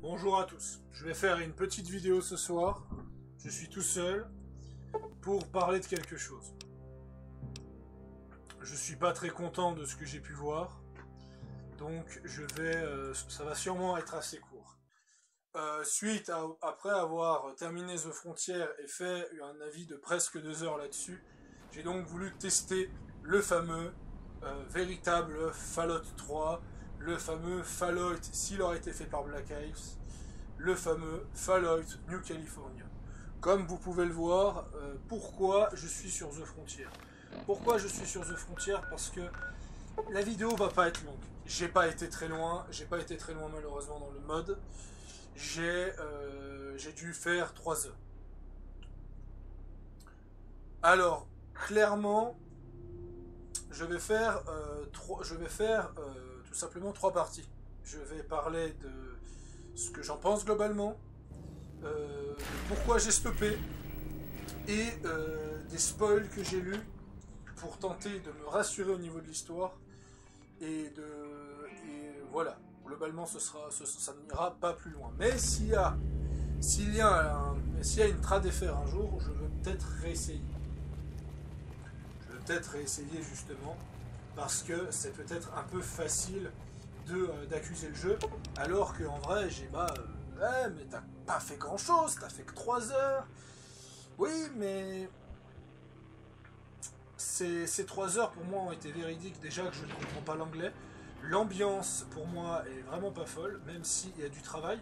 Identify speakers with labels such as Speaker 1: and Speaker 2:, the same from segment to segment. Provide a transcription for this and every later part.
Speaker 1: Bonjour à tous, je vais faire une petite vidéo ce soir, je suis tout seul, pour parler de quelque chose. Je suis pas très content de ce que j'ai pu voir, donc ça va sûrement être assez court. Après avoir terminé The Frontier et fait un avis de presque 2 heures là-dessus, j'ai donc voulu tester le fameux, véritable Fallout 3, le fameux Fallout s'il aurait été fait par Black Ice, le fameux Fallout New California. Comme vous pouvez le voir, pourquoi je suis sur The Frontier. Pourquoi je suis sur The Frontier? Parce que la vidéo va pas être longue. J'ai pas été très loin malheureusement dans le mode. J'ai dû faire 3 heures. Alors, clairement, je vais faire tout simplement 3 parties. Je vais parler de ce que j'en pense globalement, de pourquoi j'ai stoppé, et des spoils que j'ai lus pour tenter de me rassurer au niveau de l'histoire. Et voilà, globalement ça n'ira pas plus loin. Mais s'il y a une trad FR un jour, je veux peut-être réessayer. Justement, parce que c'est peut-être un peu facile d'accuser le jeu, alors qu'en vrai, ouais, mais t'as pas fait grand chose, t'as fait que 3 heures. Oui, mais ces 3 heures pour moi ont été véridiques, déjà que je ne comprends pas l'anglais. L'ambiance pour moi est vraiment pas folle, même s'il y a du travail.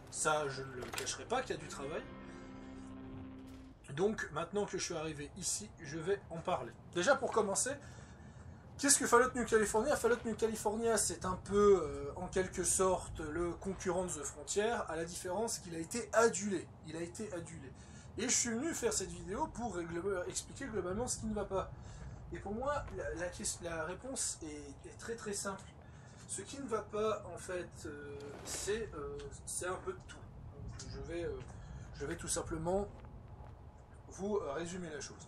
Speaker 1: Ça, je ne le cacherai pas qu'il y a du travail. Donc, maintenant que je suis arrivé ici, je vais en parler. Déjà, pour commencer, qu'est-ce que Fallout New California? Fallout New California, c'est un peu, en quelque sorte, le concurrent de The Frontier, à la différence qu'il a été adulé. Il a été adulé. Et je suis venu faire cette vidéo pour expliquer globalement ce qui ne va pas. Et pour moi, la réponse est très très simple. Ce qui ne va pas, en fait, c'est un peu de tout. Donc, je vais tout simplement vous résumer la chose.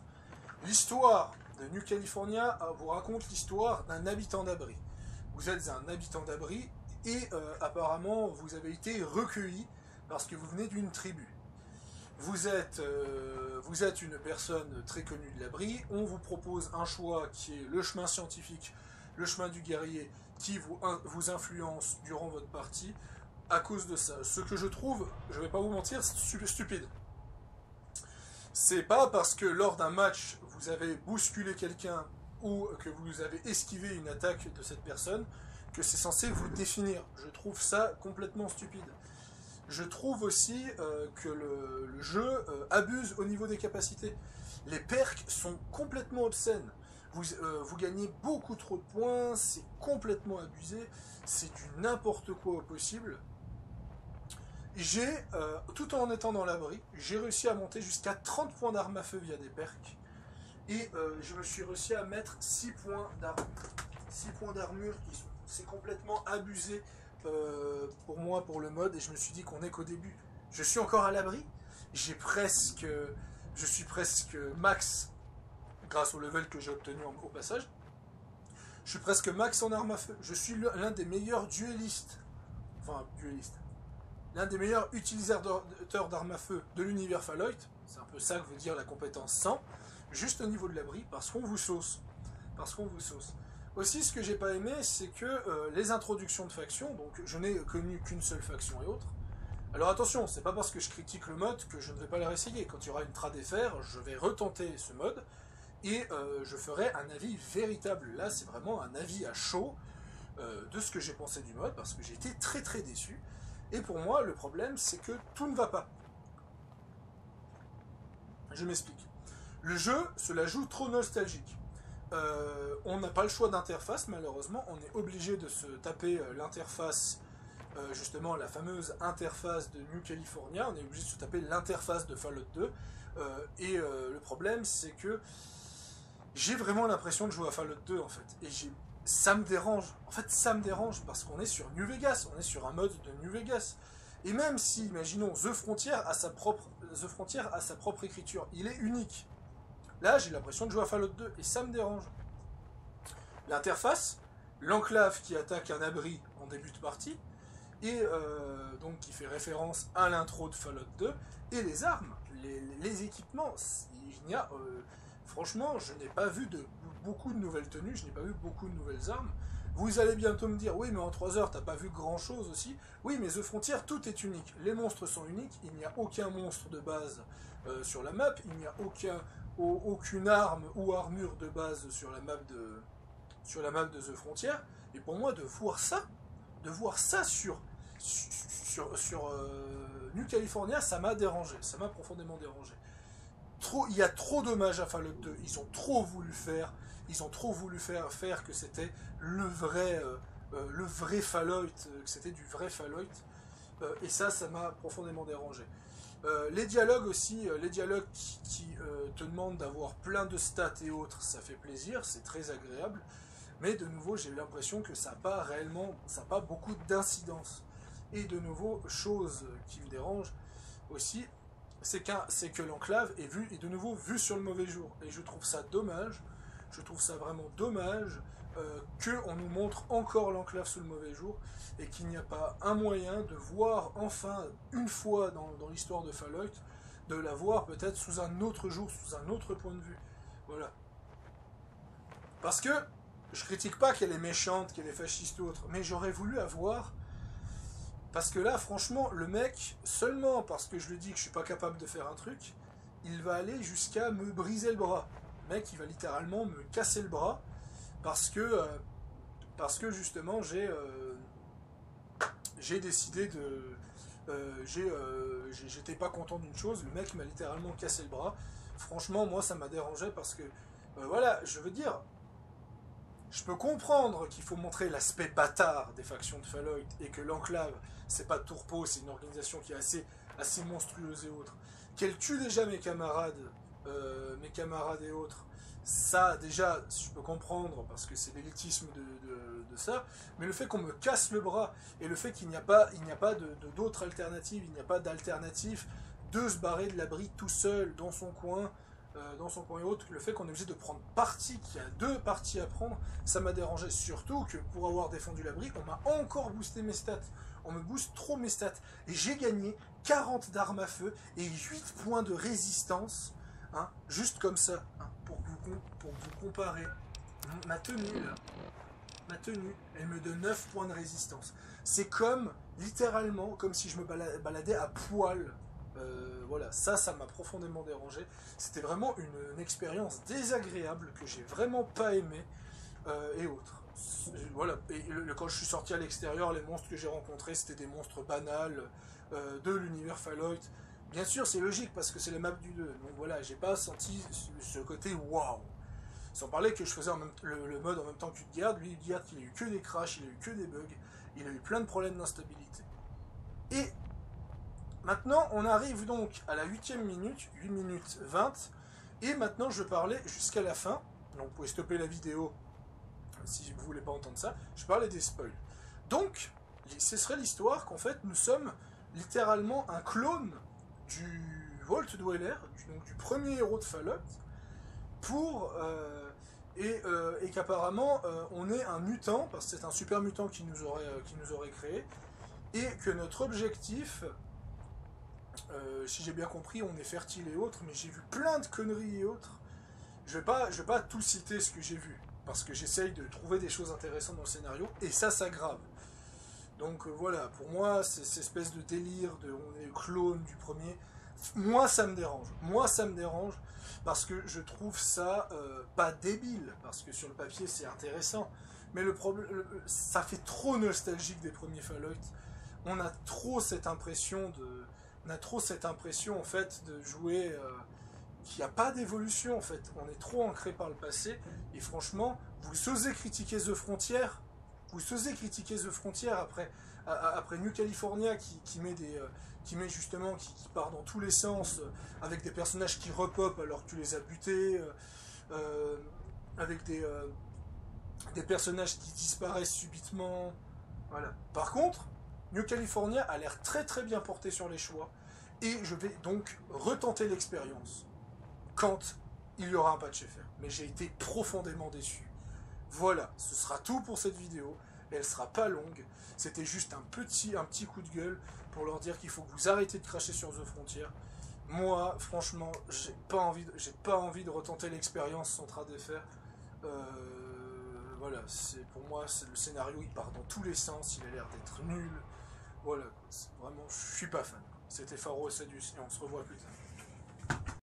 Speaker 1: L'histoire de New California vous raconte l'histoire d'un habitant d'abri. Vous êtes un habitant d'abri et apparemment vous avez été recueilli parce que vous venez d'une tribu. Vous êtes une personne très connue de l'abri, on vous propose un choix qui est le chemin scientifique, le chemin du guerrier, qui vous influence durant votre partie à cause de ça. Ce que je trouve, je vais pas vous mentir, stupide. C'est pas parce que lors d'un match, vous avez bousculé quelqu'un ou que vous avez esquivé une attaque de cette personne que c'est censé vous définir. Je trouve ça complètement stupide. Je trouve aussi que le jeu abuse au niveau des capacités. Les perks sont complètement obscènes. Vous gagnez beaucoup trop de points, c'est complètement abusé, c'est du n'importe quoi au possible. Tout en étant dans l'abri, j'ai réussi à monter jusqu'à 30 points d'arme à feu via des perks. Et je me suis réussi à mettre 6 points d'armure. 6 points d'armure c'est complètement abusé pour moi, pour le mode. Et je me suis dit qu'on n'est qu'au début. Je suis encore à l'abri. Je suis presque max, grâce au level que j'ai obtenu au passage. Je suis presque max en arme à feu. Je suis l'un des meilleurs duellistes. Enfin, duellistes. L'un des meilleurs utilisateurs d'armes à feu de l'univers Fallout. C'est un peu ça que veut dire la compétence 100. Juste au niveau de l'abri, parce qu'on vous sauce. Aussi, ce que j'ai pas aimé, c'est que les introductions de factions, donc je n'ai connu qu'une seule faction et autre. Alors attention, c'est pas parce que je critique le mode que je ne vais pas le réessayer. Quand il y aura une trad FR, je vais retenter ce mode et je ferai un avis véritable. Là, c'est vraiment un avis à chaud de ce que j'ai pensé du mode, parce que j'ai été très très déçu. Et pour moi, le problème, c'est que tout ne va pas. Je m'explique. Le jeu se la joue trop nostalgique. On n'a pas le choix d'interface, malheureusement. On est obligé de se taper l'interface, justement la fameuse interface de New California. On est obligé de se taper l'interface de Fallout 2. Le problème, c'est que j'ai vraiment l'impression de jouer à Fallout 2, en fait. Et ça me dérange. En fait, ça me dérange parce qu'on est sur New Vegas. On est sur un mode de New Vegas. Et même si, imaginons, The Frontier a sa propre écriture, il est unique. Là, j'ai l'impression de jouer à Fallout 2 et ça me dérange. L'interface, l'enclave qui attaque un abri en début de partie, et donc qui fait référence à l'intro de Fallout 2, et les armes, les équipements, il n'y a... franchement, je n'ai pas vu beaucoup de nouvelles tenues, je n'ai pas vu beaucoup de nouvelles armes. Vous allez bientôt me dire, oui, mais en 3 heures, t'as pas vu grand-chose aussi. Oui, mais The Frontier, tout est unique. Les monstres sont uniques, il n'y a aucun monstre de base sur la map, il n'y a aucune arme ou armure de base sur la map de The Frontier. Et pour moi, de voir ça sur New California, ça m'a dérangé, ça m'a profondément dérangé. Il y a trop d'hommages à Fallout 2, ils ont trop voulu faire que c'était le vrai Fallout, que c'était du vrai Fallout, et ça m'a profondément dérangé. Les dialogues aussi, les dialogues qui te demandent d'avoir plein de stats et autres, ça fait plaisir, c'est très agréable, mais de nouveau j'ai eu l'impression que ça n'a pas beaucoup d'incidence. Et de nouveau, chose qui me dérange aussi, c'est que l'enclave est de nouveau vue sur le mauvais jour. Et je trouve ça dommage, je trouve ça vraiment dommage qu'on nous montre encore l'enclave sous le mauvais jour et qu'il n'y a pas un moyen de voir enfin, une fois dans l'histoire de Fallout, de la voir peut-être sous un autre jour, sous un autre point de vue. Voilà. Parce que je critique pas qu'elle est méchante, qu'elle est fasciste ou autre, mais j'aurais voulu avoir... Parce que là, franchement, le mec, seulement parce que je lui dis que je suis pas capable de faire un truc, il va aller jusqu'à me briser le bras. Le mec, il va littéralement me casser le bras parce que justement, j'ai décidé de... j'étais pas content d'une chose, le mec m'a littéralement cassé le bras. Franchement, moi, ça m'a dérangé parce que, voilà, je veux dire... Je peux comprendre qu'il faut montrer l'aspect bâtard des factions de Fallout et que l'enclave, c'est pas Tourpeau, c'est une organisation qui est assez monstrueuse et autres. Qu'elle tue déjà mes camarades et autres, ça déjà, je peux comprendre parce que c'est l'élitisme de ça, mais le fait qu'on me casse le bras et le fait qu'il n'y a pas d'autre alternative, il n'y a pas d'alternative de se barrer de l'abri tout seul dans son coin et autres, le fait qu'on est obligé de prendre parti, qu'il y a 2 parties à prendre, ça m'a dérangé. Surtout que pour avoir défendu l'abri, on m'a encore boosté mes stats. On me booste trop mes stats. Et j'ai gagné 40 d'armes à feu et 8 points de résistance, hein, juste comme ça, hein, pour vous comparer. Ma tenue, là, elle me donne 9 points de résistance. C'est comme, littéralement, comme si je me baladais à poil. Voilà, ça m'a profondément dérangé. C'était vraiment une expérience désagréable que j'ai vraiment pas aimé et autres. Voilà, et quand je suis sorti à l'extérieur, les monstres que j'ai rencontrés, c'était des monstres banals de l'univers Fallout. Bien sûr, c'est logique parce que c'est la map du 2. Donc voilà, j'ai pas senti ce côté waouh. Sans parler que je faisais le mode en même temps qu'Utgard. Lui, Utgard, il a eu que des crashs, il a eu que des bugs, il a eu plein de problèmes d'instabilité. Et maintenant, on arrive donc à la 8e minute, 8 minutes 20, et maintenant je parlais jusqu'à la fin, donc vous pouvez stopper la vidéo si vous ne voulez pas entendre ça, je parlais des spoils. Donc, ce serait l'histoire qu'en fait, nous sommes littéralement un clone du Vault Dweller, donc du premier héros de Fallout, et qu'apparemment, on est un mutant, parce que c'est un super mutant qui nous aurait créé, et que notre objectif... si j'ai bien compris, on est fertile et autres, mais j'ai vu plein de conneries et autres. Je vais pas tout citer ce que j'ai vu, parce que j'essaye de trouver des choses intéressantes dans le scénario, et ça s'aggrave. Donc voilà, pour moi, cette espèce de délire de on est clone du premier, moi ça me dérange, parce que je trouve ça pas débile, parce que sur le papier c'est intéressant, mais le problème, ça fait trop nostalgique des premiers Fallout. On a trop cette impression en fait de jouer qu'il n'y a pas d'évolution en fait. On est trop ancré par le passé et franchement, vous osez critiquer The Frontier, après New California qui part dans tous les sens avec des personnages qui repopent alors que tu les as butés, avec des personnages qui disparaissent subitement. Voilà. Par contre, New California a l'air très très bien porté sur les choix, et je vais donc retenter l'expérience quand il y aura un patch FR. Mais j'ai été profondément déçu. Voilà, ce sera tout pour cette vidéo. et elle sera pas longue. C'était juste un petit coup de gueule pour leur dire qu'il faut que vous arrêtez de cracher sur The Frontier. Moi, franchement, j'ai pas envie de retenter l'expérience sans défaire. Voilà, pour moi, le scénario, il part dans tous les sens, il a l'air d'être nul. Voilà, vraiment, je suis pas fan. C'était Pharo et Sadus, et on se revoit plus tard.